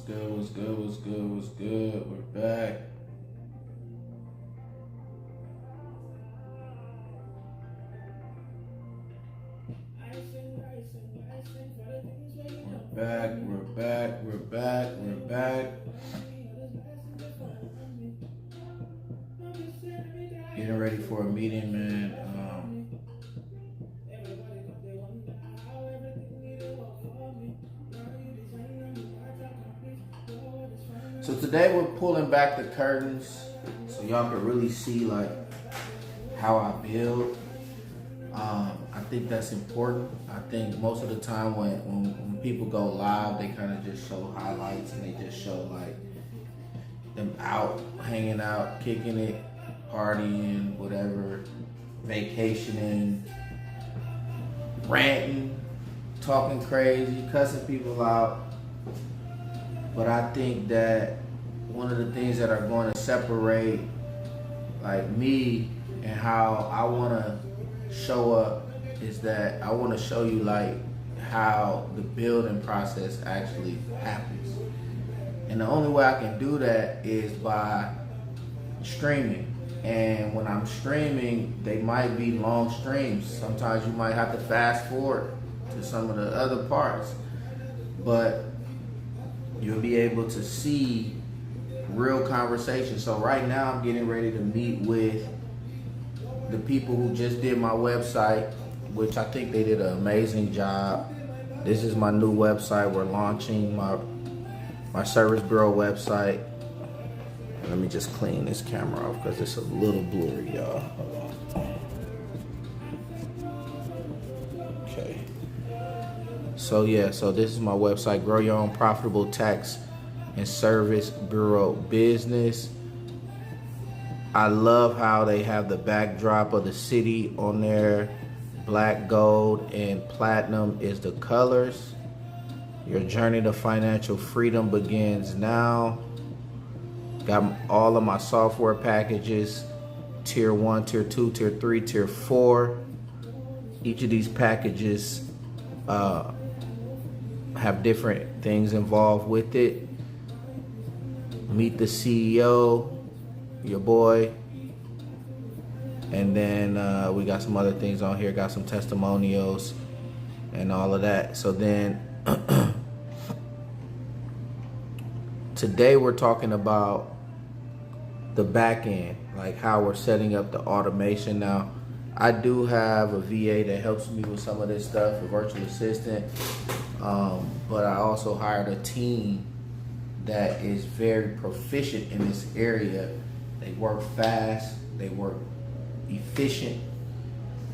good? What's good? What's good? What's good? We're back. We're back. We're back. We're back. We're back. Getting ready for a meeting, man. So today we're pulling back the curtains so y'all can really see like how I build. I think that's important. I think most of the time when people go live, they kind of just show highlights and they just show like them out, hanging out, kicking it, partying, whatever, vacationing, ranting, talking crazy, cussing people out. But I think that one of the things that are going to separate like me and how I want to show up is that I want to show you like how the building process actually happens. And the only way I can do that is by streaming. And when I'm streaming, they might be long streams. Sometimes you might have to fast forward to some of the other parts. But you'll be able to see real conversation. So right now I'm getting ready to meet with the people who just did my website, which I think they did an amazing job. This is my new website. We're launching my Service Bureau website. Let me just clean this camera off because it's a little blurry, y'all. Okay. So this is my website, Grow Your Own Profitable Tax and Service Bureau Business. I love how they have the backdrop of the city on there. Black, gold, and platinum is the colors. Your journey to financial freedom begins now. Got all of my software packages, tier 1, tier 2, tier 3, tier 4. Each of these packages have different things involved with it. Meet the CEO, your boy. And then we got some other things on here, got some testimonials and all of that. So then today we're talking about the back end, like how we're setting up the automation. Now, I do have a VA that helps me with some of this stuff, a virtual assistant, but I also hired a team that is very proficient in this area. They work fast, they work efficient,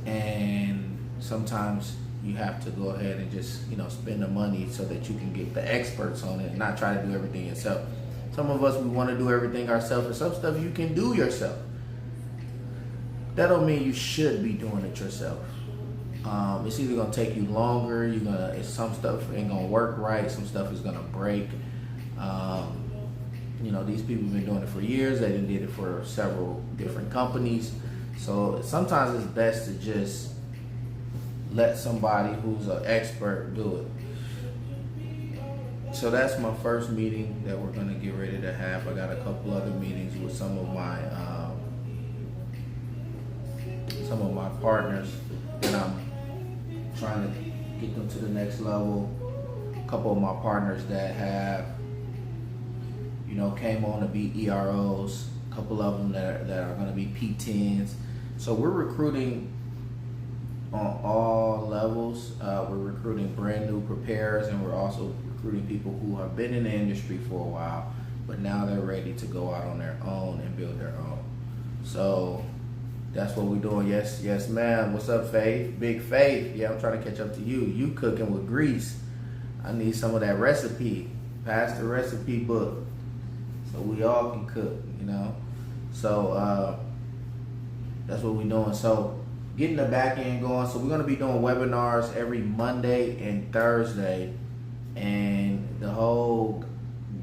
and sometimes you have to go ahead and just spend the money so that you can get the experts on it and not try to do everything yourself. Some of us, we want to do everything ourselves, and some stuff you can do yourself. That don't mean you should be doing it yourself. It's either gonna take you longer. Some stuff ain't gonna work right. Some stuff is gonna break. These people have been doing it for years. They done did it for several different companies. So sometimes it's best to just let somebody who's an expert do it. So that's my first meeting that we're gonna get ready to have. I got a couple other meetings with some of my partners that I'm trying to get them to the next level. A couple of my partners that have came on to be EROs. A couple of them that are going to be P10s. So we're recruiting on all levels. We're recruiting brand new preparers, and we're also recruiting people who have been in the industry for a while, but now they're ready to go out on their own and build their own. So that's what we're doing. Yes, ma'am. What's up, Faith? Big Faith. Yeah, I'm trying to catch up to you. You cooking with grease. I need some of that recipe. Pass the recipe book so we all can cook, So that's what we're doing. So getting the back end going. So we're going to be doing webinars every Monday and Thursday. And the whole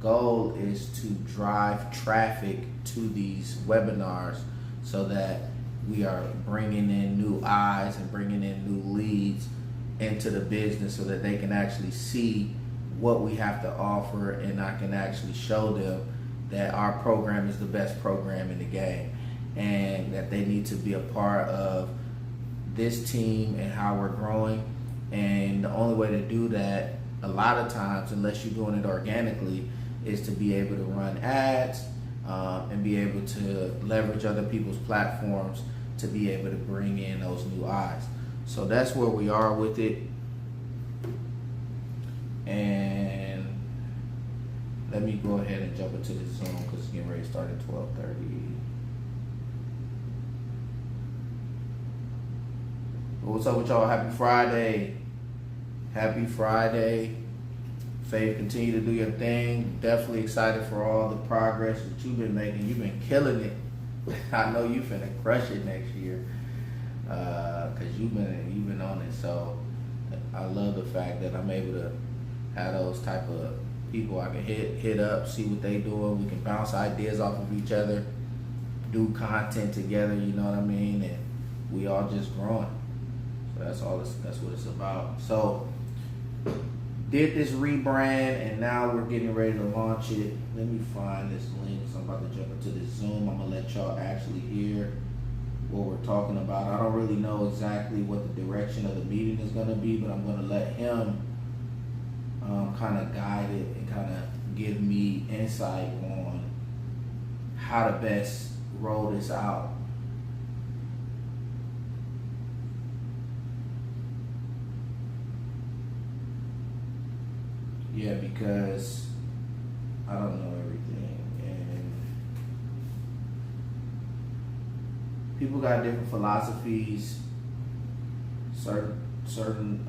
goal is to drive traffic to these webinars so that we are bringing in new eyes and bringing in new leads into the business so that they can actually see what we have to offer, and I can actually show them that our program is the best program in the game, and that they need to be a part of this team and how we're growing. And the only way to do that, a lot of times, unless you're doing it organically, is to be able to run ads and be able to leverage other people's platforms to be able to bring in those new eyes. So that's where we are with it. And let me go ahead and jump into the Zoom because it's getting ready to start at 12:30. What's up with y'all? Happy Friday. Happy Friday. Faith, continue to do your thing. Definitely excited for all the progress that you've been making. You've been killing it. I know you finna crush it next year because you've been on it. So I love the fact that I'm able to have those type of people I can hit up, see what they doing. We can bounce ideas off of each other, do content together. You know what I mean? And we all just growing. So that's what it's about. So did this rebrand, and now we're getting ready to launch it. Let me find this link. So I'm about to jump into this Zoom. I'm gonna let y'all actually hear what we're talking about. I don't really know exactly what the direction of the meeting is gonna be, but I'm gonna let him kind of guide it and kind of give me insight on how to best roll this out. Yeah, because I don't know everything, and people got different philosophies. Certain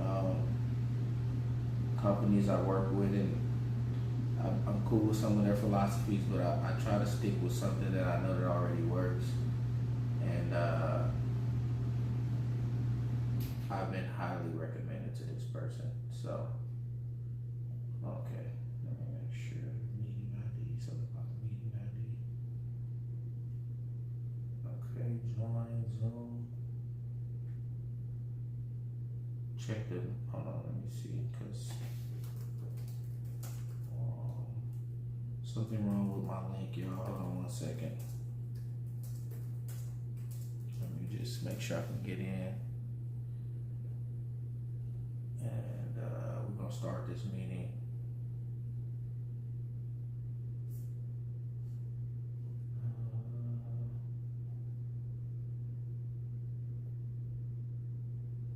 companies I work with, and I'm cool with some of their philosophies, but I try to stick with something that I know that already works. And I've been highly recommended to this person, so. Okay, let me make sure. Meeting ID, something about the meeting ID. Okay, join Zoom. Check the, hold on, let me see, because something wrong with my link, y'all. Hold on 1 second. Let me just make sure I can get in. And we're going to start this meeting.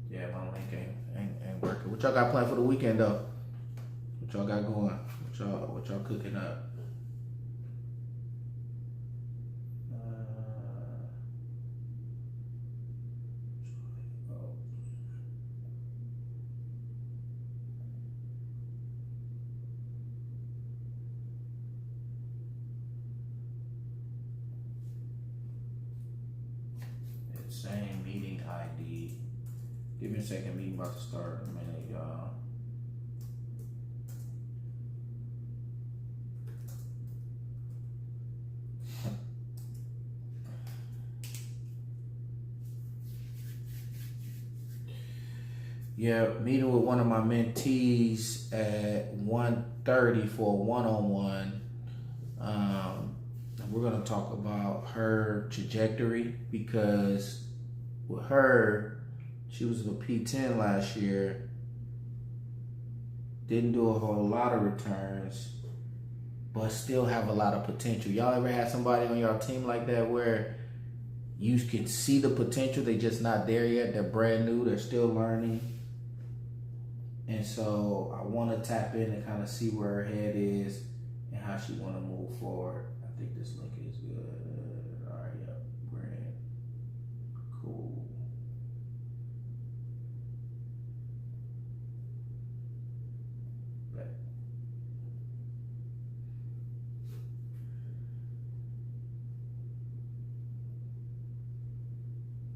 Yeah, my link ain't working. What y'all got planned for the weekend though? What y'all got going? What y'all cooking up? It's saying meeting ID. Give me a second, meeting about to start in a minute, y'all. Yeah, meeting with one of my mentees at 1:30 for a one-on-one. We're gonna talk about her trajectory, because with her, she was in a P10 last year, didn't do a whole lot of returns, but still have a lot of potential. Y'all ever had somebody on your team like that where you can see the potential, they just not there yet, they're brand new, they're still learning? And so I want to tap in and kind of see where her head is and how she want to move forward. I think this link is good. All right, yep, we're in. Cool.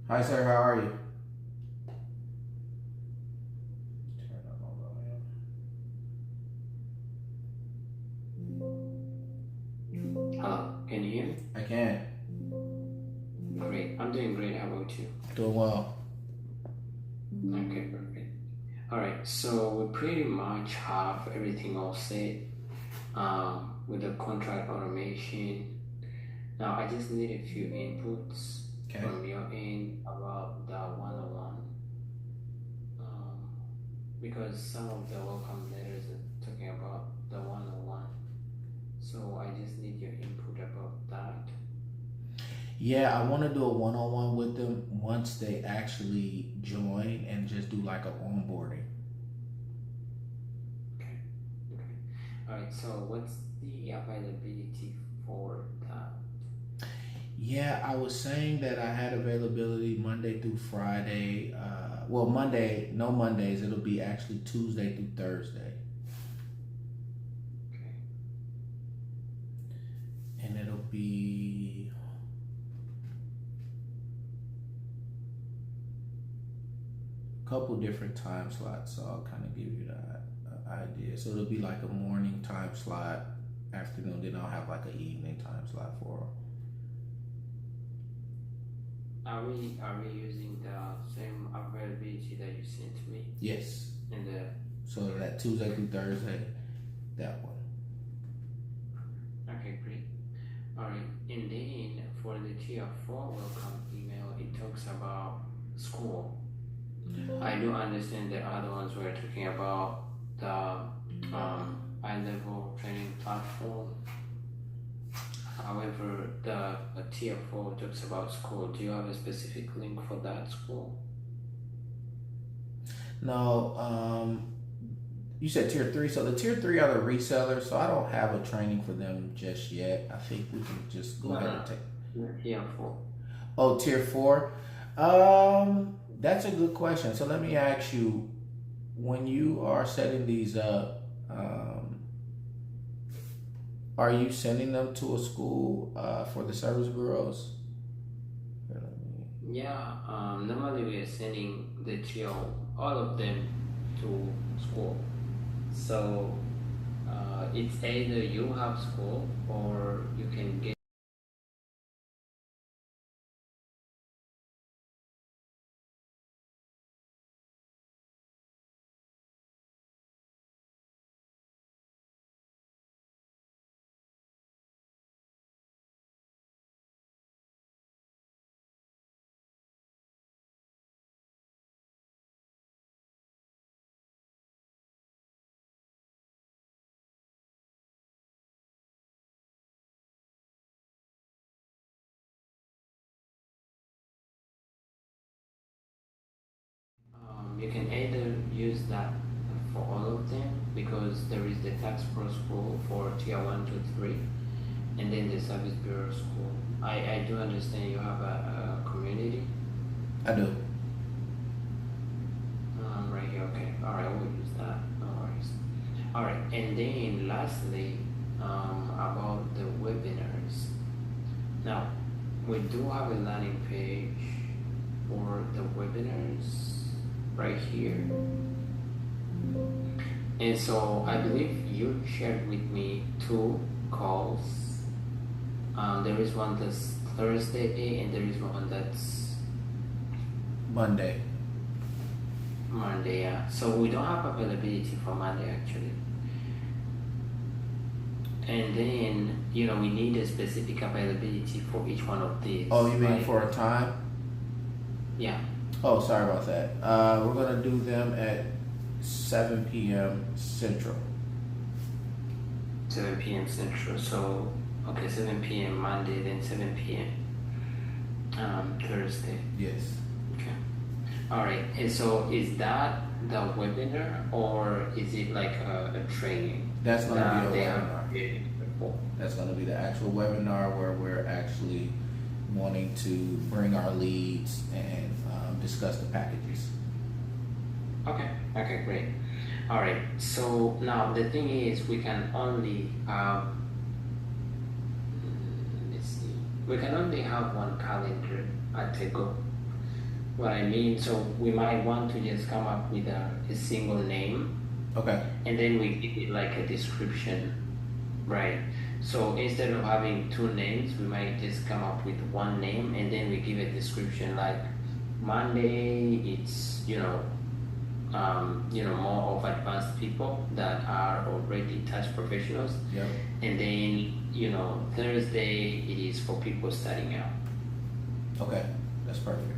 Hi, sir. How are you? Turn up my volume. Hello, can you hear me? I can. Great, I'm doing great. How about you? Doing well. Okay, perfect. All right, so we pretty much have everything all set with the contract automation. Now, I just need a few inputs Okay. from your end about the one-on-one, um, because some of the welcome letters are talking about the one-on-one. So I just need your input about that. Yeah, I want to do a one-on-one with them once they actually join and just do like a onboarding. Okay, okay. All right, so what's the availability for that? Yeah, I was saying that I had availability Monday through Friday. Well, Monday, no Mondays. It'll be actually Tuesday through Thursday, Okay. and it'll be a couple different time slots. So I'll kind of give you that idea. So it'll be like a morning time slot, afternoon. Then I'll have like an evening time slot for them. Are we using the same availability that you sent to me Yes. in the So that Tuesday through Thursday, that one. okay, great. All right, and then for the tier 4 welcome email, it talks about school. I do understand the other ones were talking about the high level training platform. However, the tier 4 talks about school. Do you have a specific link for that school? No, you said tier three. So the tier three are the resellers. So I don't have a training for them just yet. I think we can just go No, ahead no, and take. tier 4. Oh, tier four. That's a good question. So let me ask you, when you are setting these up, are you sending them to a school for the service bureaus? Yeah, normally we are sending the trio, all of them, to school. So it's either you have school or you can get. You can either use that for all of them because there is the tax pro school for tier 1 to 3 and then the service bureau school. I do understand you have a community I do. right here. Okay, all right, we'll use that. No worries. All right, and then lastly, about the webinars. Now, we do have a landing page for the webinars right here. And so I believe you shared with me 2 calls. There is one that's Thursday and there is one that's Monday. Monday. Yeah. So we don't have availability for Monday actually. And then we need a specific availability for each one of these. Oh, you mean right? for a time? Yeah. Oh, sorry about that. We're gonna do them at 7 p.m. Central. 7 p.m. Central. So okay, 7 p.m. Monday, then 7 p.m. Thursday. Yes. Okay. All right. And so is that the webinar or is it like a training? That's gonna be they a have webinar. created before? That's gonna be the actual webinar where we're actually wanting to bring our leads and discuss the packages. Okay. Okay. Great. All right. So now the thing is, we can only have. Let's see. We can only have one calendar at a go. What I mean, so we might want to just come up with a single name Okay. and then we give it like a description, right? So instead of having 2 names, we might just come up with one name and then we give a description like Monday, it's more of advanced people that are already tax professionals. Yep. And then, Thursday it is for people starting out. Okay, that's perfect.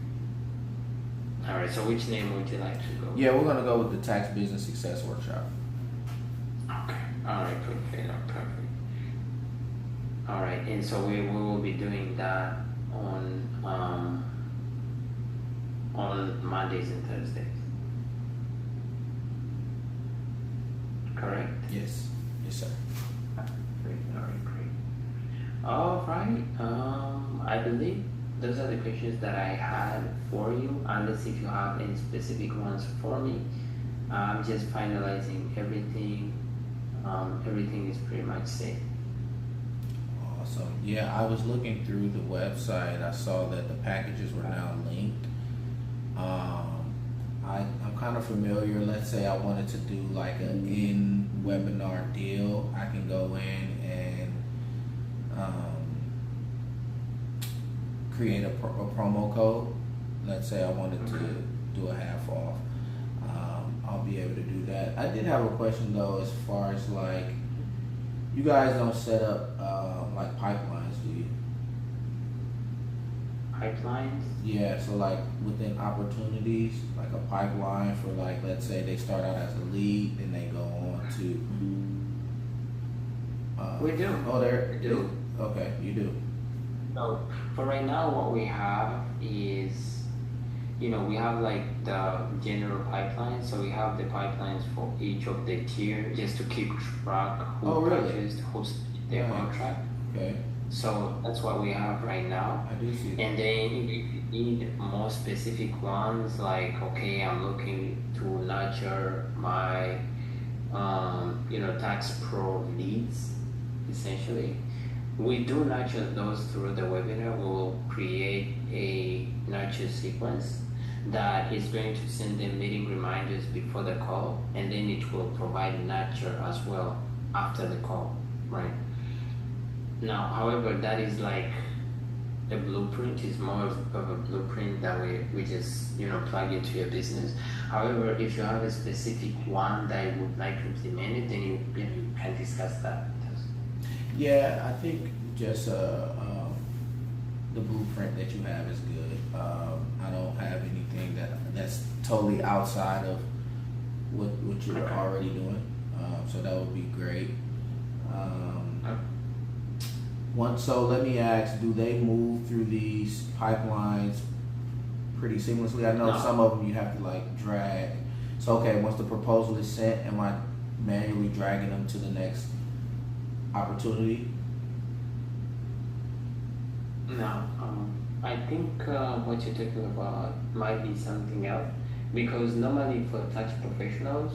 All right. So which name would you like to go? Yeah, we're gonna go with the Tax Business Success Workshop. Okay. All right. Perfect. Perfect. All right. And so we will be doing that on Mondays and Thursdays. Correct. Yes. Yes, sir. Great. All right. Great. All right. I believe those are the questions that I had for you. Unless if you have any specific ones for me, I'm just finalizing everything. Everything is pretty much set. Awesome. Yeah, I was looking through the website. I saw that the packages were now linked. I'm kind of familiar. Let's say I wanted to do like an in-webinar deal. I can go in and create a promo code. Let's say I wanted to do a half off. I'll be able to do that. I did have a question though, as far as like, you guys don't set up like pipelines, do you? Pipelines? Yeah, so like within opportunities, like a pipeline for like, let's say they start out as a lead, then they go on to. We do. Oh, there. We do. Okay, you do. So for right now, what we have is, we have like the general pipeline. So we have the pipelines for each of the tier just to keep track who Oh, really? purchased, who's their Nice. contract. Okay, So that's what we have right now. I do see that. And then if you need more specific ones, like, okay, I'm looking to nurture my, tax pro leads, essentially. We do nurture those through the webinar. We'll create a nurture sequence that is going to send them meeting reminders before the call, and then it will provide nurture as well after the call, right? Now, however, that is like a blueprint, is more of a blueprint that we just plug into your business. However, if you have a specific one that you would like to implement it, then you can discuss that with us. Yeah, I think just the blueprint that you have is good. I don't have anything that's totally outside of what you're Okay. already doing, so that would be great. So let me ask, do they move through these pipelines pretty seamlessly? I know No. some of them you have to like drag. So okay, once the proposal is sent, am I manually dragging them to the next opportunity? No, I think what you're talking about might be something else, because normally for tax professionals,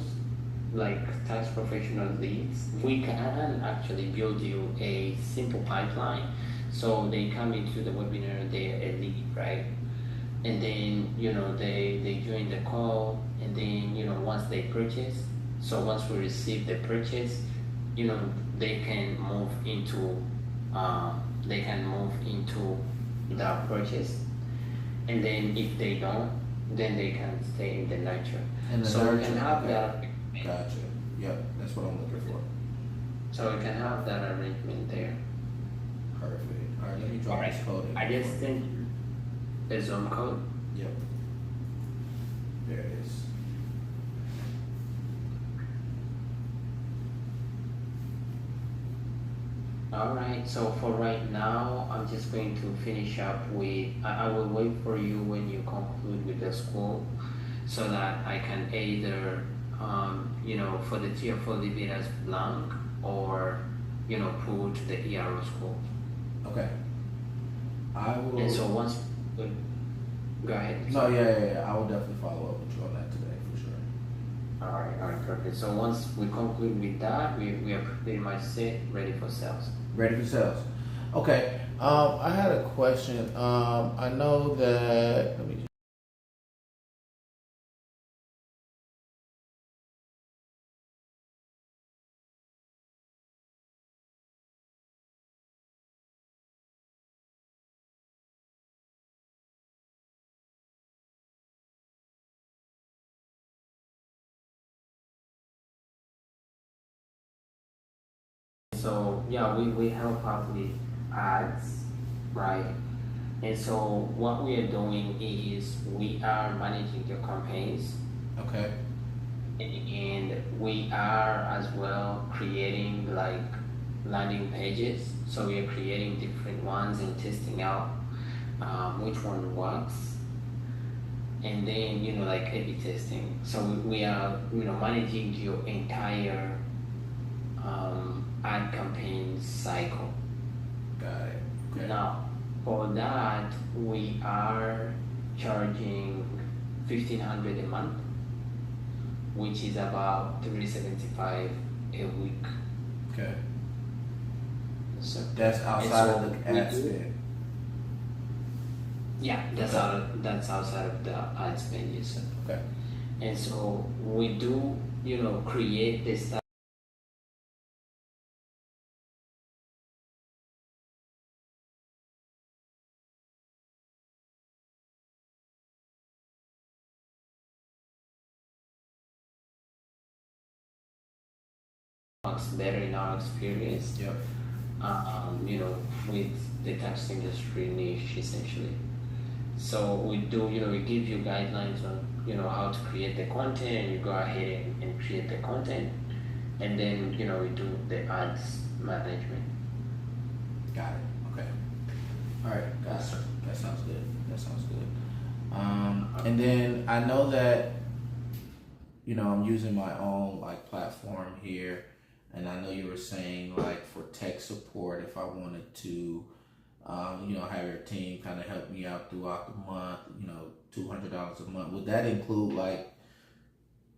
like tax professional leads, we can actually build you a simple pipeline. So they come into the webinar, they're a lead, right? And then they join the call, and then once they purchase. So once we receive the purchase, they can move into the purchase, and then if they don't, then they can stay in the nurture. And the So we can nurture, have okay. that. Gotcha. Yep, that's what I'm looking for. So we can have that arrangement there. Perfect. All right, let me drop this code in. I just sent the Zoom code. Yep. There it is. Alright, so for right now, I'm just going to finish up with, I will wait for you when you conclude with the school, so that I can either, for the tier 4 leave it as blank, or, put the ERO school. Okay. I will. And so once, go ahead. No, yeah. I will definitely follow up with you on that today for sure. Alright, perfect. So once we conclude with that, we are pretty much set, ready for sales. Ready for sales. Okay. I had a question. I know that. Let me so yeah, we help out with ads, right? And so what we are doing is we are managing your campaigns, Okay. and we are as well creating like landing pages. So we are creating different ones and testing out which one works, and then like A/B testing. So we are managing your entire ad campaign cycle. Got it. Okay. Now, for that, we are charging 1,500 a month, which is about 375 a week. Okay. So That's outside so of the we ad do- spend. Yeah, Okay. that's outside of the ad spend, yes, sir. Okay. And so we do, create this stuff works better in our experience. Yep. With the tax industry niche essentially. So we do, we give you guidelines on, how to create the content, and you go ahead and create the content, and then, we do the ads management. Got it. Okay. All right. Got it. That sounds good. That sounds good. And then I know that I'm using my own like platform here, and I know you were saying like for tech support, if I wanted to, have your team kind of help me out throughout the month, $200 a month. Would that include like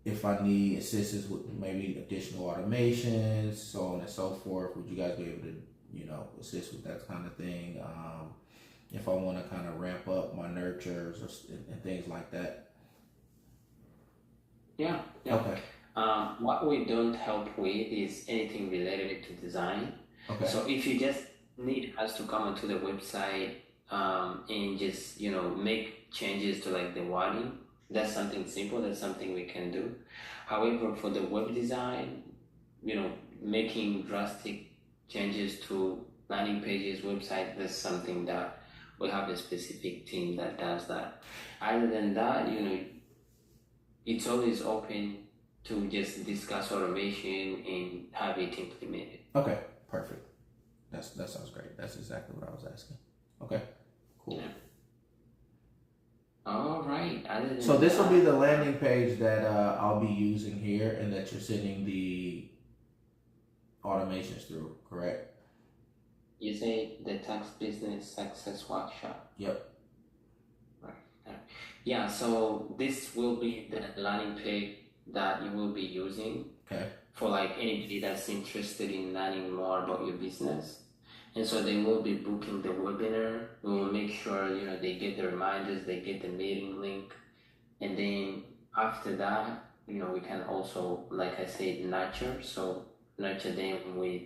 if I need assistance with maybe additional automations, so on and so forth? Would you guys be able to, assist with that kind of thing? If I want to kind of ramp up my nurtures and things like that. Yeah. Okay. What we don't help with is anything related to design. Okay. So if you just need us to come onto the website and just make changes to like the wording, that's something simple. That's something we can do. However, for the web design, making drastic changes to landing pages, website, that's something that we have a specific team that does that. Other than that, it's always open to just discuss automation and have it implemented. Okay. Perfect. That sounds great. That's exactly what I was asking. Okay. Cool. Yeah. All right. Other than So this will that, be the landing page that I'll be using here, and that you're sending the automations through, correct? you say the tax business success workshop. Yep. Right. Yeah. So this will be the landing page that you will be using Okay. for like anybody that's interested in learning more about your business. And so they will be booking the webinar. We will make sure they get the reminders, they get the meeting link, and then after that, we can also, like I said, nurture. So nurture them with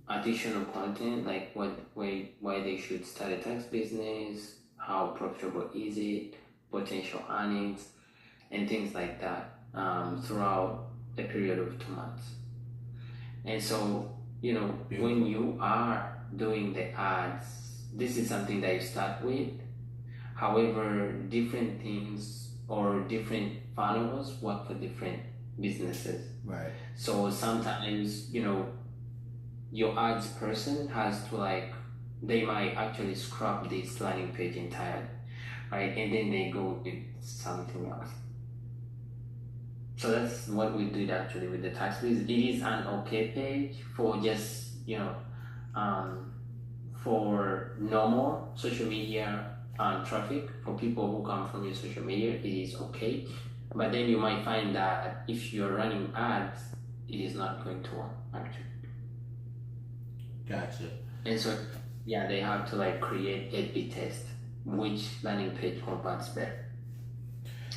additional content, like why they should start a tax business, how profitable is it, potential earnings, and things like that throughout a period of 2 months. And so, when you are doing the ads, this is something that you start with. However, different things or different funnels work for different businesses. Right. So sometimes, your ads person has to they might actually scrap this landing page entirely, right? And then they go with something else. So that's what we did actually with the tax biz. It is an okay page for just for normal social media traffic, for people who come from your social media. It is okay, but then you might find that if you're running ads, it is not going to work actually. Gotcha. And so yeah, they have to create A/B test which landing page converts better.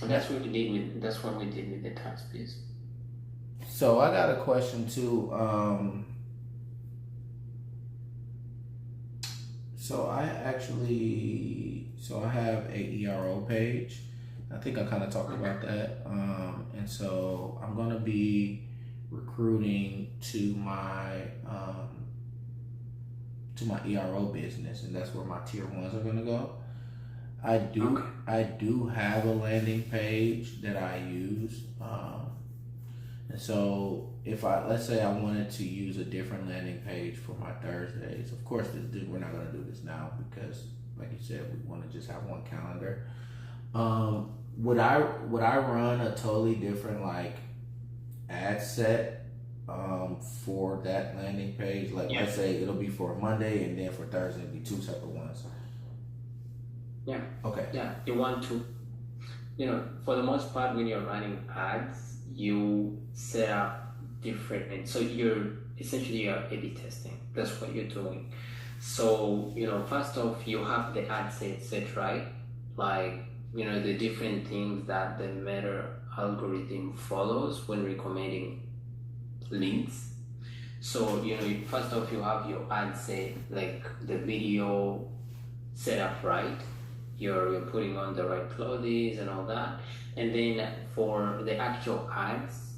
And that's what we did with the tax biz. So I got a question too. So I have a ERO page. I think I kind of talked about that. And so I'm gonna be recruiting to my ERO business, and that's where my tier ones are gonna go. I do have a landing page that I use, and so if let's say I wanted to use a different landing page for my Thursdays, of course we're not gonna do this now because, like you said, we want to just have one calendar. Would I run a totally different like ad set for that landing page? Like, let's say it'll be for Monday, and then for Thursday it'll be two separate ones. Yeah. Okay. Yeah, you want to, for the most part, when you're running ads, you set up different, so you're A/B testing. That's what you're doing. So, first off, you have the ad set right, like, the different things that the Meta algorithm follows when recommending links. So, first off, you have your ad set, like the video set up right. You're putting on the right clothes and all that. And then for the actual ads,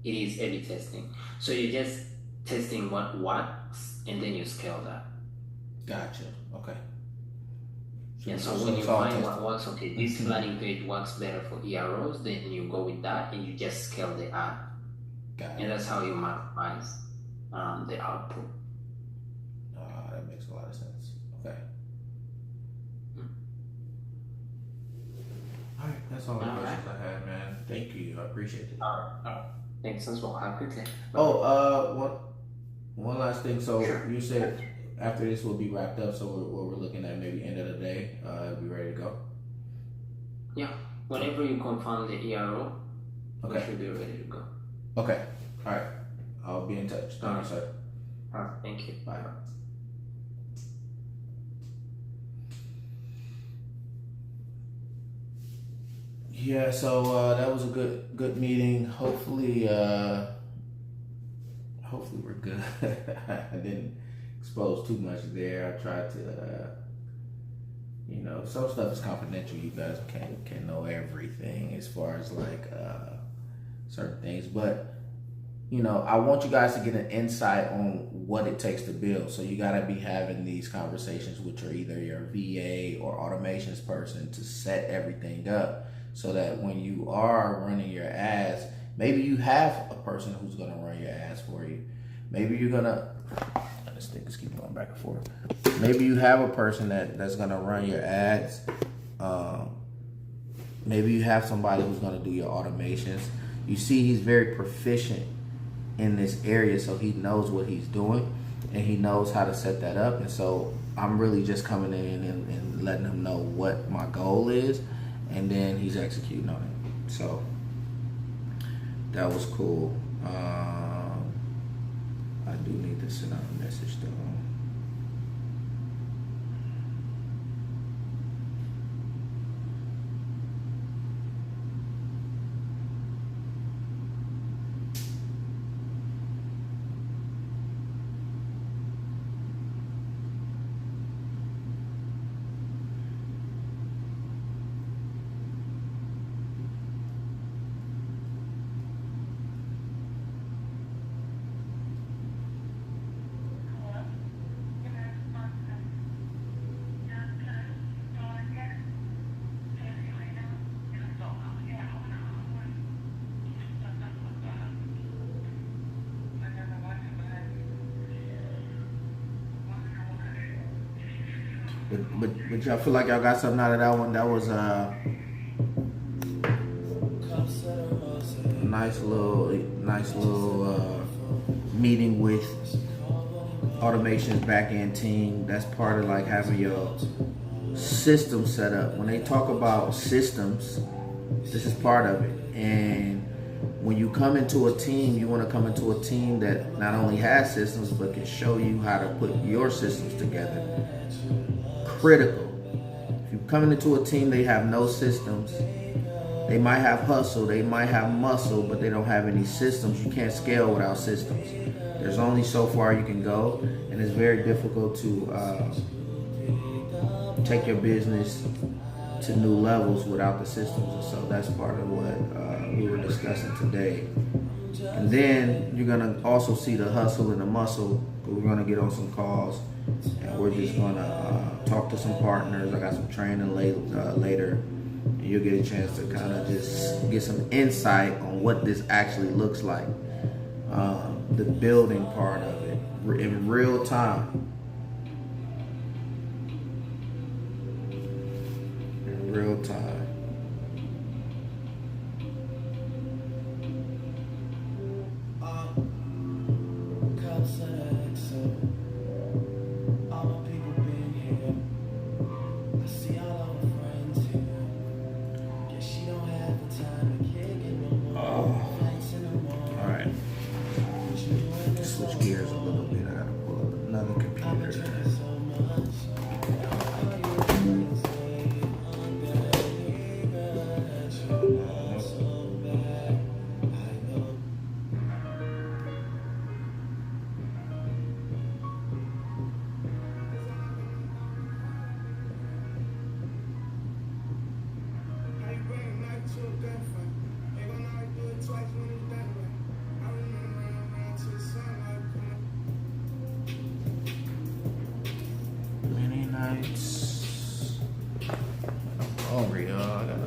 it is A/B testing. So you're just testing what works, and then you scale that. Gotcha. Okay. So when you find what works, okay, this landing page works better for EROs, then you go with that and you just scale the ad. Got it. And that's how you maximize the output. That makes a lot of sense. Okay. All right, that's all the questions I had, man. Thank you. I appreciate it. All right. Thanks as well. Have a good day. One last thing. So Sure. You said after this will be wrapped up, so we're looking at maybe end of the day. Be ready to go. Yeah. Whenever you confirm the ERO, we should be ready to go. Okay. All right. I'll be in touch. Thank you, sir. All right. Thank you. Bye. Yeah, so that was a good meeting. Hopefully we're good. I didn't expose too much there. I tried to, some stuff is confidential. You guys can't know everything as far as like certain things, but I want you guys to get an insight on what it takes to build. So you got to be having these conversations with either your VA or automations person to set everything up, so that when you are running your ads, maybe you have a person who's going to run your ads for you. Maybe you're going to, this thing is keep going back and forth. Maybe you have a person that's going to run your ads. Maybe you have somebody who's going to do your automations. You see, he's very proficient in this area, so he knows what he's doing and he knows how to set that up. And so I'm really just coming in and letting him know what my goal is, and then he's executing on it. So that was cool. I do need to send out a message though. But y'all feel like y'all got something out of that one? That was a nice little meeting with Automation's back-end team. That's part of like having your system set up. When they talk about systems, this is part of it. And when you come into a team, you want to come into a team that not only has systems, but can show you how to put your systems together. Critical. If you're coming into a team, they have no systems. They might have hustle, they might have muscle, but they don't have any systems. You can't scale without systems. There's only so far you can go, and it's very difficult to take your business to new levels without the systems. And so that's part of what we were discussing today. And then you're gonna also see the hustle and the muscle. We're gonna get on some calls, and we're just gonna talk to some partners. I got some training later, and you'll get a chance to kind of just get some insight on what this actually looks like, the building part of it in real time. In real time. Switch gears a little bit. I gotta pull up another computer. Many nights. I'm hungry, y'all. I gotta.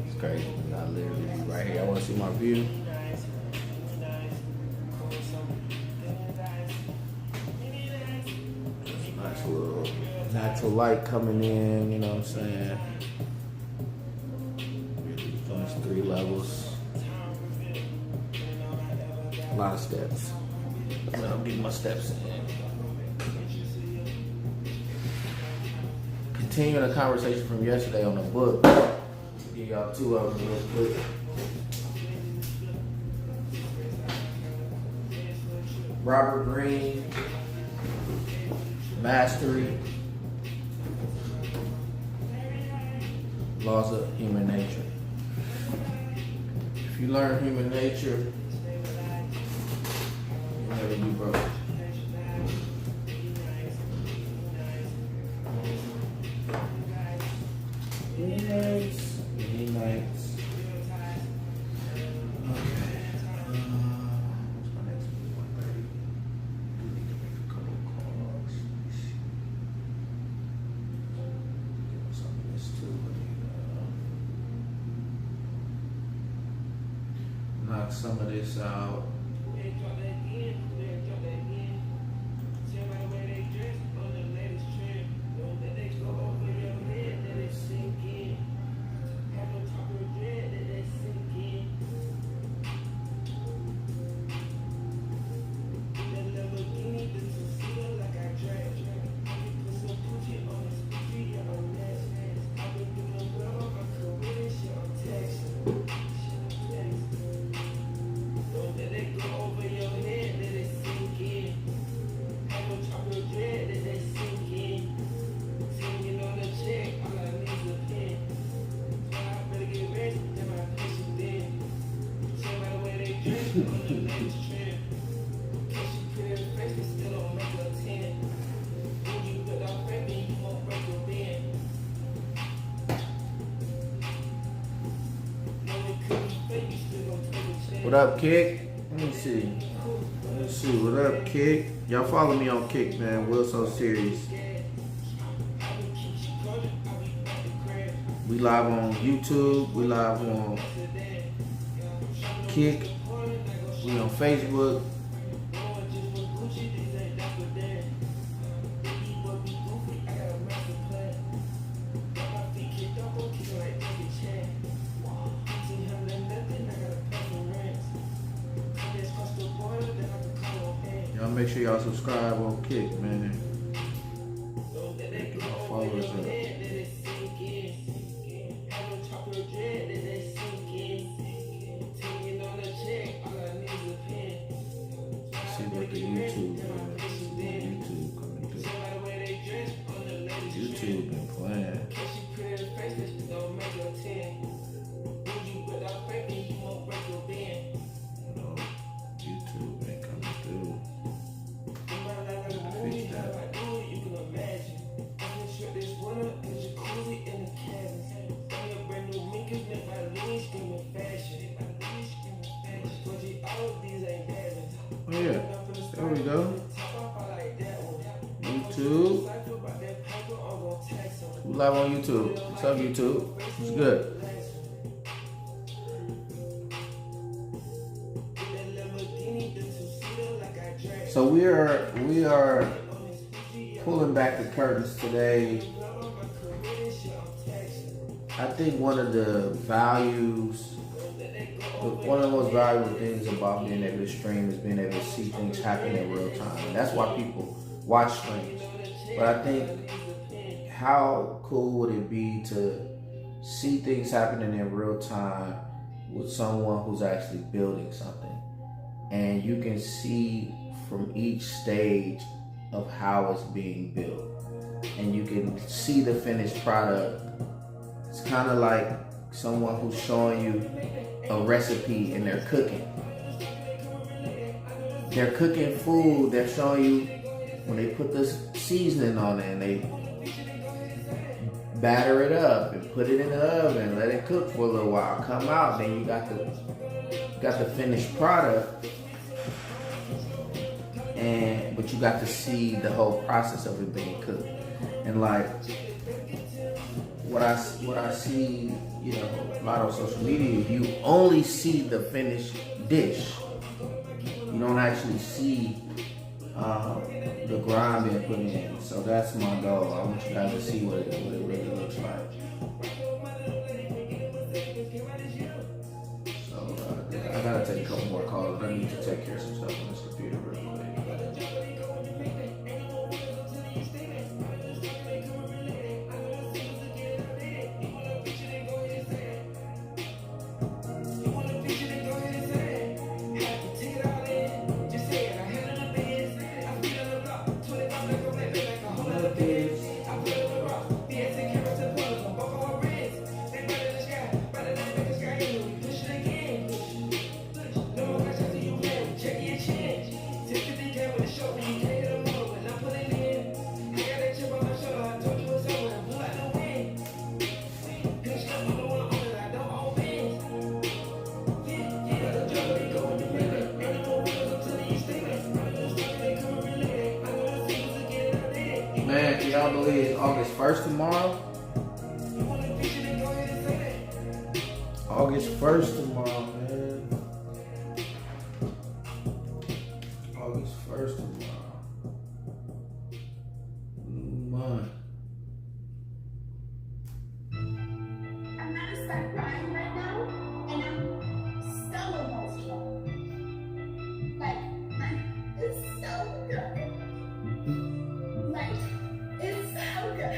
It's crazy. I literally be right here. I want to see my view. Nice little natural light coming in. You know what I'm saying? It's 3 levels. A lot of steps. I'm getting my steps in. Continuing the conversation from yesterday on the book. I'll give y'all 2 of them real quick. Robert Greene, Mastery, Laws of Human Nature. If you learn human nature, you'll never be broke. Many nights. Okay. What's my next one? 1:30. We need to make a couple of calls. Let me see. Give us some of this too. Knock some of this out. What up, Kick? Let me see. What up, Kick? Y'all follow me on Kick, man. Will So Serious. We live on YouTube. We live on Kick. We on Facebook. Y'all make sure y'all subscribe on Kick, man. Get my followers up. See what the YouTube coming through. YouTube been playing. No, YouTube ain't coming through. Fix that. Oh yeah, there we go. YouTube. We live on YouTube. What's up, YouTube? It's good. So we are pulling back the curtains today. I think one of the most valuable things about being able to stream is being able to see things happen in real time. And that's why people watch streams. But I think, how cool would it be to see things happening in real time with someone who's actually building something? And you can see from each stage of how it's being built. And you can see the finished product. It's kind of like someone who's showing you a recipe and they're cooking. They're cooking food. They're showing you when they put this seasoning on it and they batter it up and put it in the oven, let it cook for a little while, come out, then you got the finished product. But you got to see the whole process of it being cooked. And like what I see, you know, a lot on social media, you only see the finished dish. You don't actually see the grind being put in. So that's my goal. I want you guys to see what it really looks like. So I gotta take a couple more calls. I need to take care of some stuff on this computer real quick. Man, can y'all believe it's August 1st tomorrow? August 1st tomorrow, man. August 1st tomorrow. New month. I'm gonna start crying right now, and I'm so emotional. It's so good. It's so good.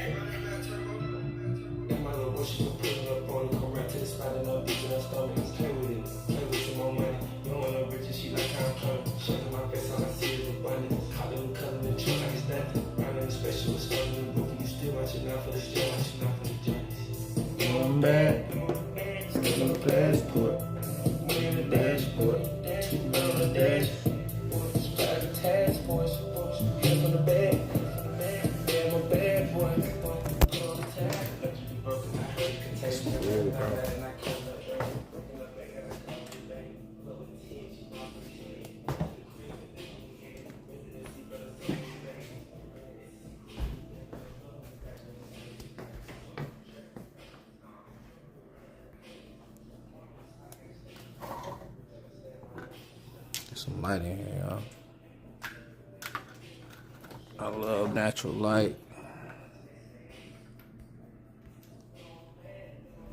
My little boy, she putting up on come right to the spot and I'm bitching her stomach. Play with it, play with some more money. You don't want no bitches, she like how I'm coming. Shaking my face, all I see is abundance. Hollywood color in the truck like it's nothing. Running the special, it's starting in the booth. You still watching out for the show, watching out for the joints. Going back. Still on the passport. In the dashboard. 2 on the dash. Strike the task force. Hands on the bag. I'm a bad boy. Put on the tag. Let you be broken. I hate contagion. There's some light in here, y'all. I love natural light.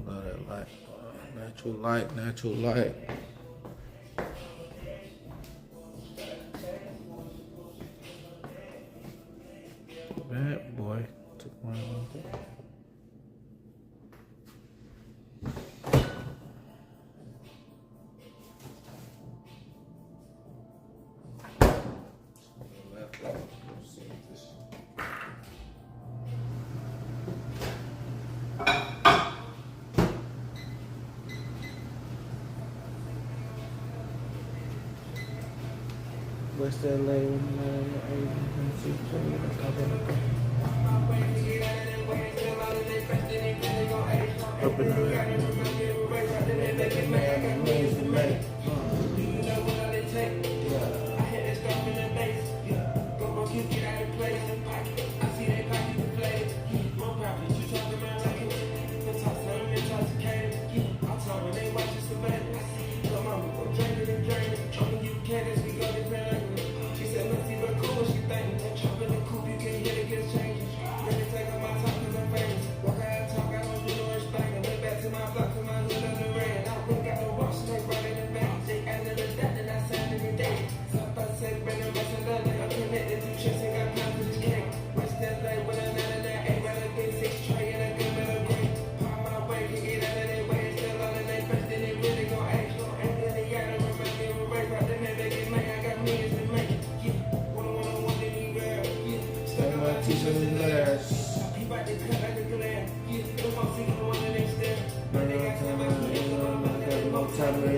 Love that light. Natural light, natural light. Bad boy. Took one. What's that lady with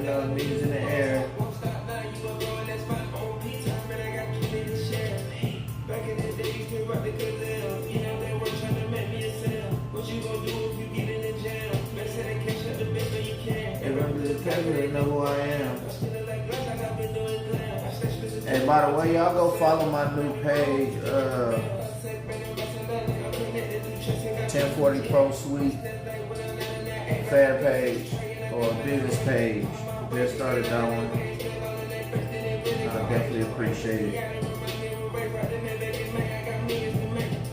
up in knees in the air. They know who I am. And by the way, y'all go follow my new page, 1040 Pro Suite fan page or business page. Just started that one. I definitely appreciate it.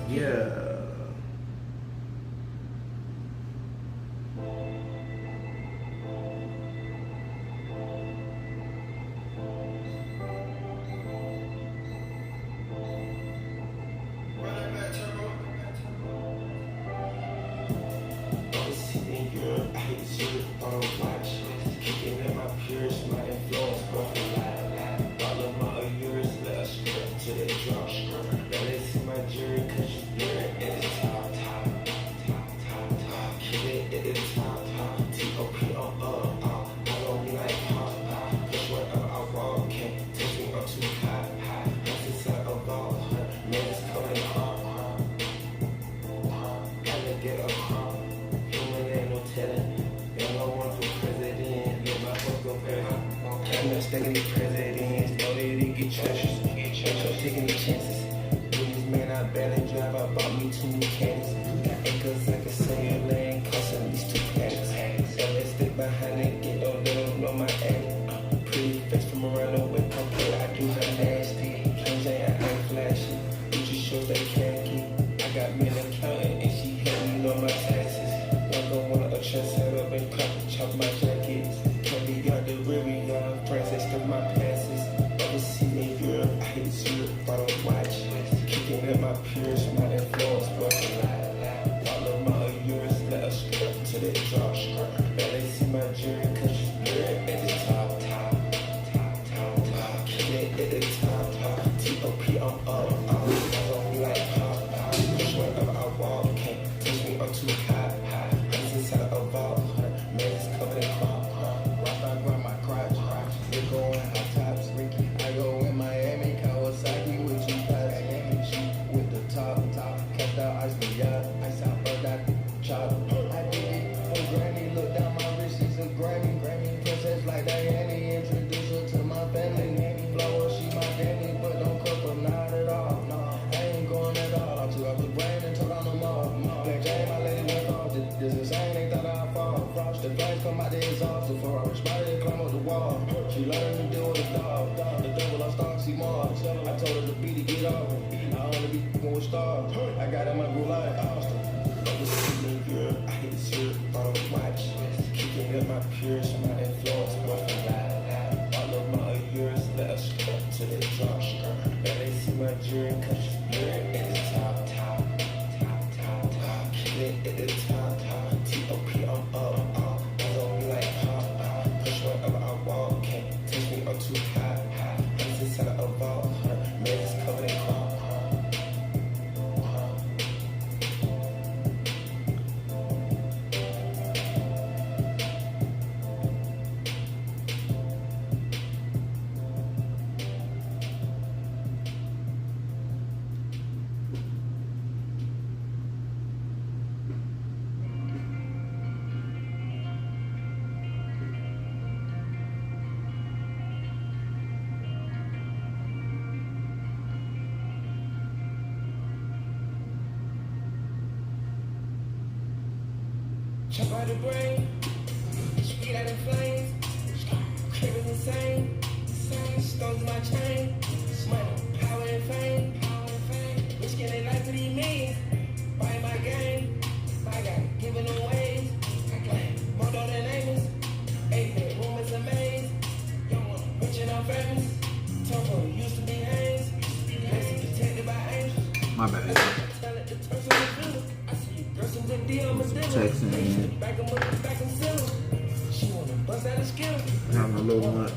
Yeah. To the drop, now they see my jewelry, cause you blurred at the top. Killing at the top, T.O.P. I'm up. Eyes on me like pop, push wherever I walk. Can't touch me, I'm too hot. I'm inside of a vault, man, it's covered in crop. Chop out the brain, speed out the flames, cribbing insane, stones in my chain, money, power and fame, which can they life for these means, buy my game, I got it, giving them ways, I got more than Amos, 8-bit room is a maze, young one, rich and I'm famous, Topo used to be Haynes, Messi protected by angels. My bad. Texting in. Having a little lunch.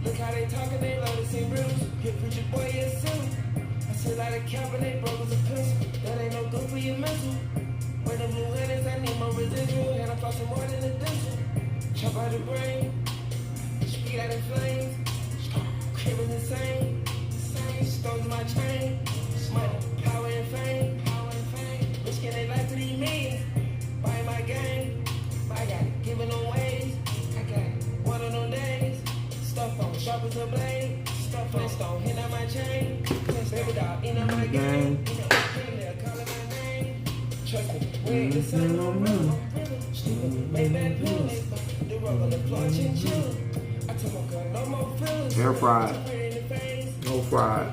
Look how they talking, they love to see bruise. Hit preacher boy, yes, soon. I sit like a cap and they broke as a pencil. That ain't no good for your mental. When the blue headers, I need my residual. And I floss some more than a dental. Chop out the brain, speed out the flames. Cribbing insane, stones in my chain. Money, power and fame. Which can they life for these means? Buy my game, I got it, giving them ways. I got it, one of them days. Stuff on, sharp as a blade. Stuff on, stone, hit on my chain. Baby dog, in on my game. You know, they're calling my name. Trust me, we ain't the same no more. Stupid, made bad pills. The rug on the floor, chinchilla. I told my girl, no more feelings. Air fried. No fried.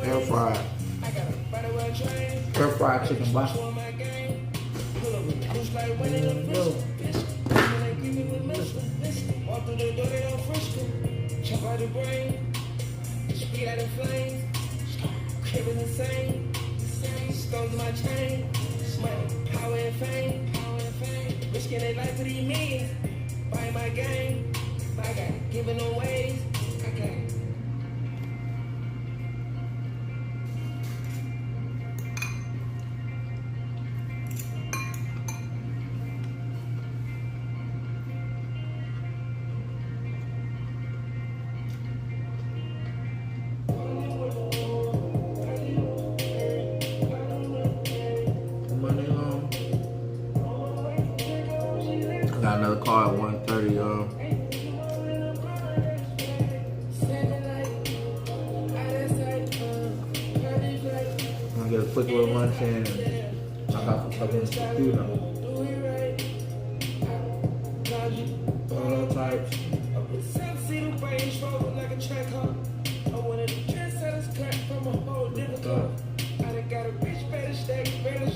Air fried. I got a body well trained. Air fried chicken box. Walk through the door, they don't frisk them. Chop out the brain, speed out the flames. Cribbing insane, stones in my chain. Money, power and fame. Risking their life for these means. Buy my game, I got it, giving them ways. I got it. Got another call at 1:30, y'all. I'm gonna get a quick little lunch in and I got some stuff in the computer. All types.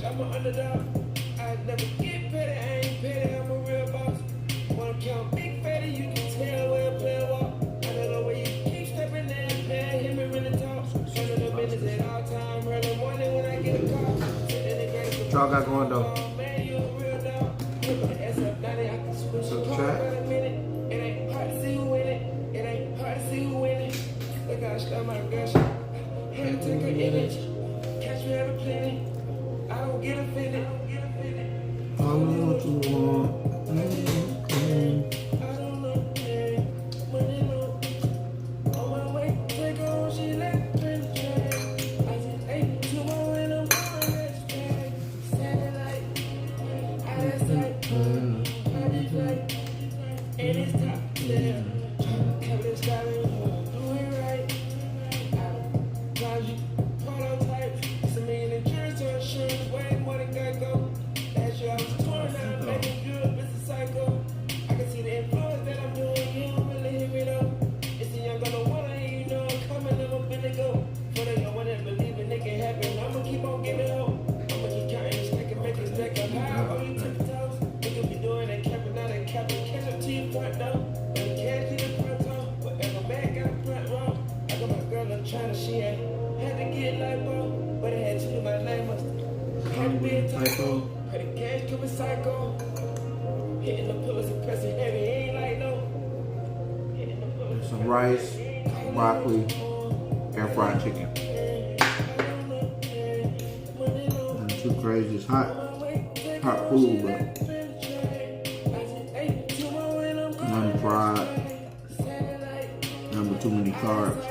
I'm an underdog. I never get petty, I ain't petty, I'm a real boss. Wanna count big fatty, you can tell where a player walk. I don't know where you keep stepping there, man, hear me really talk. Running the business at all time, early morning when I get a call. What y'all got going though? Man, you a real dog. SF90, I can switch So a car chat. for a minute. It ain't hard to see who win it. It ain't hard to see who win it. Look how I start my gush. Had to take an image. Catch me every plenty. I don't get offended. I know what you want. I don't know, yeah. Money low. On my way, take her home, she left in the train. I said, hey, tomorrow and I'm going next train. Satellite, out of sight, body flight, and it's top there. Cover this guy, do it right. I drive you, prototype. It's $1 million insurance or insurance, way more than Geico. Last year I was torn out, making good, it's a cycle. I can see the influence that I'm doing, you don't really hear me though. It's a young gonna wanna hear you know I'm coming, I'm a finna go. For the young one that believe it, it can happen, I'ma keep on giving hope. I'ma keep counting and stacking, make it stack up high on your tippy toes. Nigga be doing that capping, not that capping, catch up to your front though. When you can't see the front toe, whatever man got a front row. I got my girl up trying to, she ain't had to get like bro, but it had to do my name must. Had to be a too. Hey, the gas coming psycho. Hitting the pillars and pressing heavy, ain't like no. Hitting the pillars. There's some rice, broccoli, air fried chicken. Nothing too crazy. It's hot food, but nothing fried. Nothing too many carbs.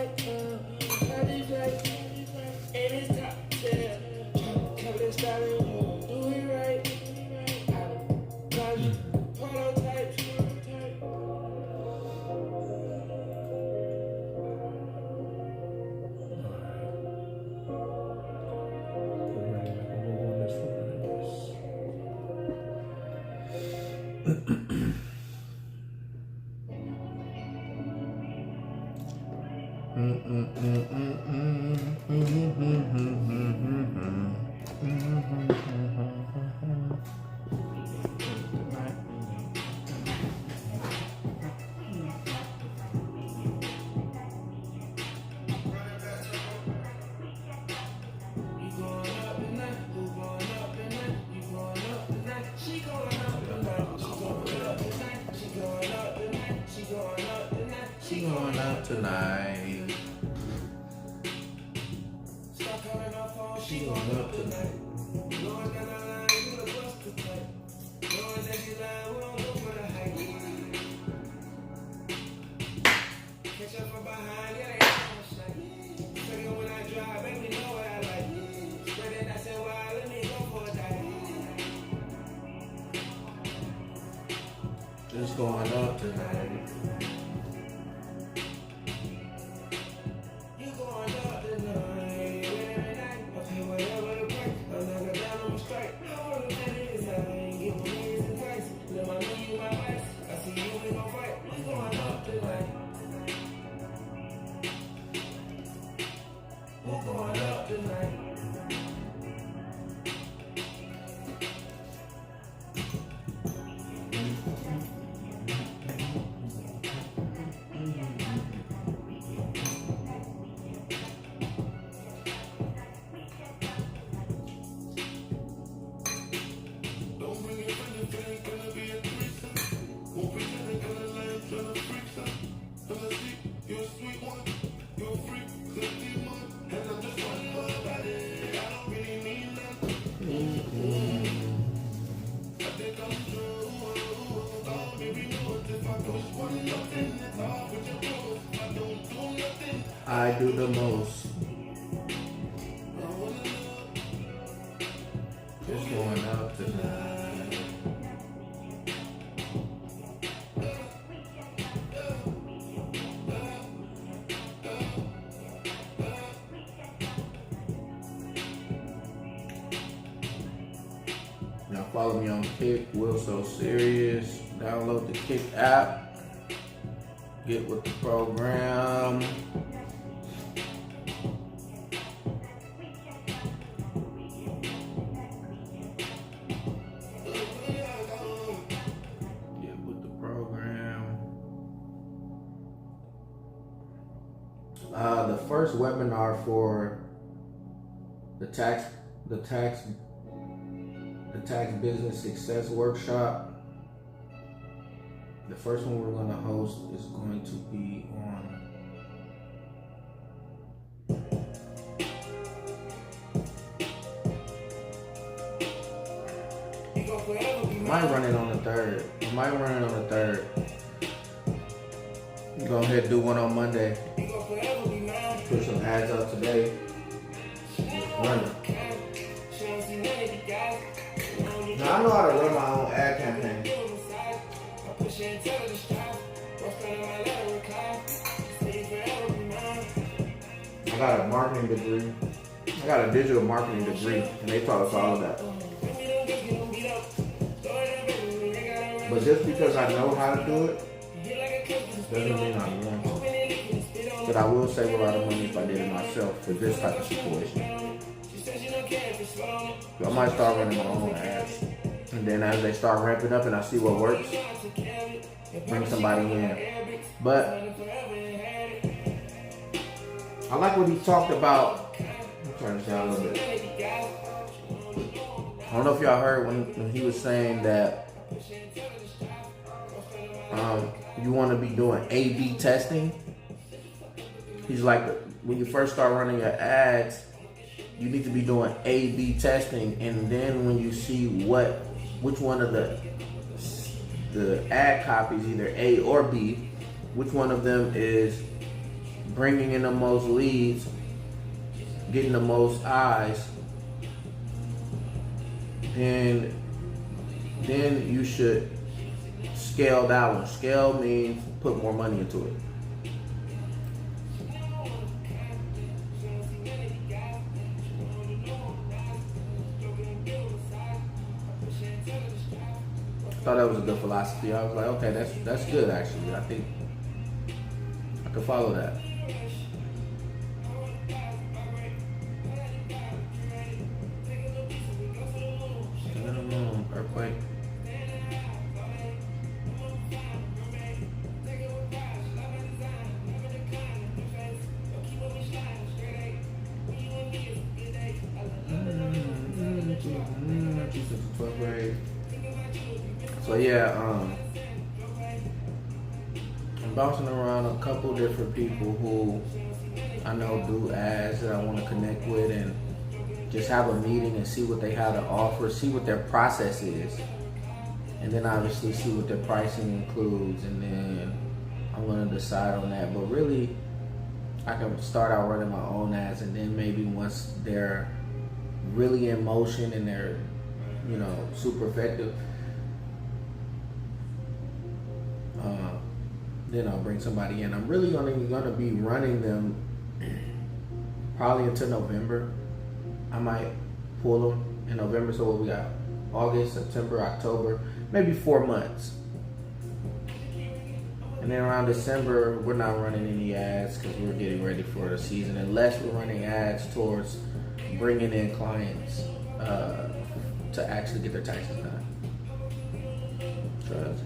She going out tonight. She going up tonight. It's going up tonight. I do the most. It's going up tonight. Now follow me on Kick, Will So Serious. Download the Kick app. Get with the program. The first webinar for the tax business success workshop. The first one we're going to host is going to be on. Might run it on the third. Go ahead and do one on Monday. Put some ads out today. Run it. Now I know how to run my own ad campaign. I got a marketing degree. I got a digital marketing degree, and they taught us all of that. But just because I know how to do it, doesn't mean I want to. But I will save a lot of money if I did it myself for this type of situation. So I might start running my own ads. And then as they start ramping up and I see what works, bring somebody in. But I like what he talked about. I'm trying to sound a little bit. I don't know if y'all heard when he was saying that you want to be doing A/B testing. He's like, when you first start running your ads, you need to be doing A/B testing, and then when you see which one of the ad copies, either A or B, which one of them is bringing in the most leads, getting the most eyes, then you should scale that one. Scale means put more money into it. I thought that was a good philosophy. I was like, okay, that's good actually. I think I could follow that. Earthquake. So yeah, I'm bouncing around a couple different people who I know do ads that I want to connect with, and just have a meeting and see what they have to offer, see what their process is, and then obviously see what their pricing includes, and then I'm going to decide on that. But really, I can start out running my own ads, and then maybe once they're really in motion and they're, super effective, then I'll bring somebody in. I'm really only going to be running them probably until November. I might pull them in November. So what we got? August, September, October, maybe 4 months. And then around December, we're not running any ads because we're getting ready for the season, unless we're running ads towards bringing in clients to actually get their taxes done. Trust.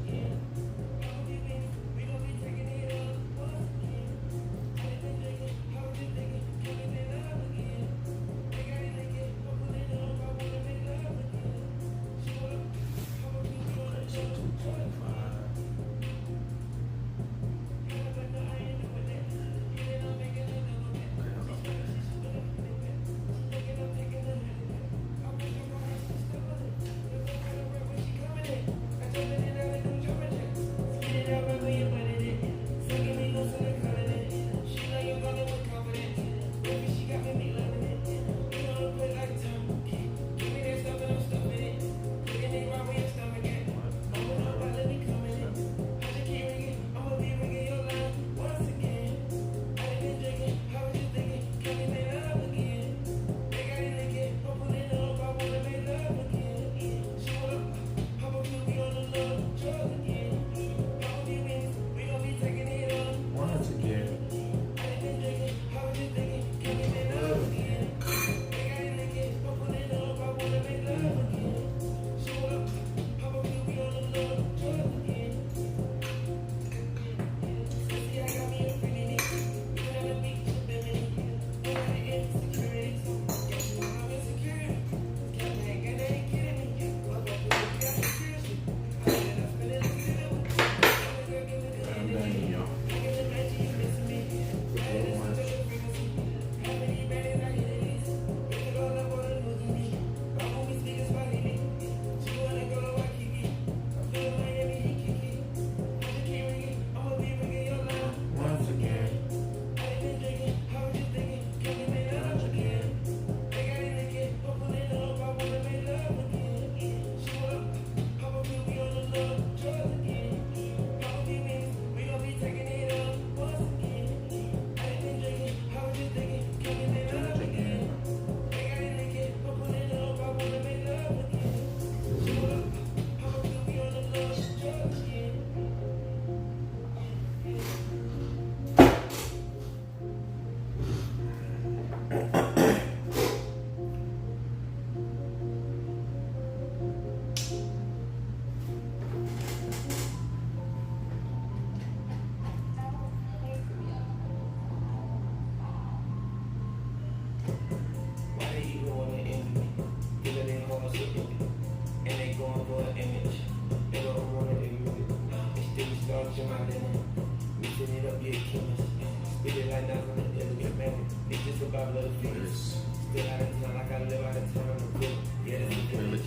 God love the It is Still out of town like I live out of town on the book. Yeah, that's a really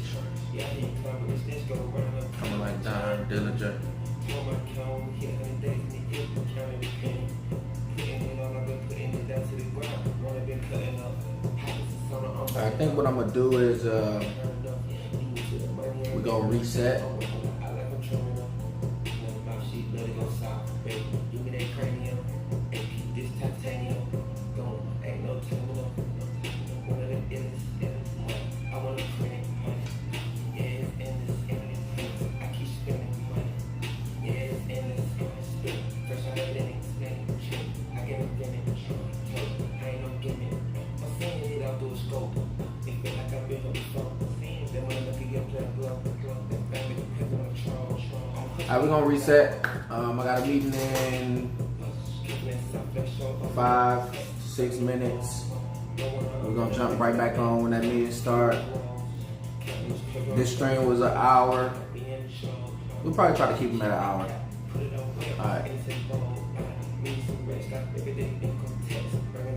Yeah, I hear you climb with this go around up. coming like Don Dillinger. On my count, hit 100 days in the year, counting the penny. Putting it on, I've been putting it down to the ground. Wanna been cutting up. I think what I'm gonna do is we're gonna reset. Alright, we're gonna reset. I got a meeting in 5-6 minutes. We're gonna jump right back on when that meeting starts. This stream was an hour. We'll probably try to keep them at an hour. Alright.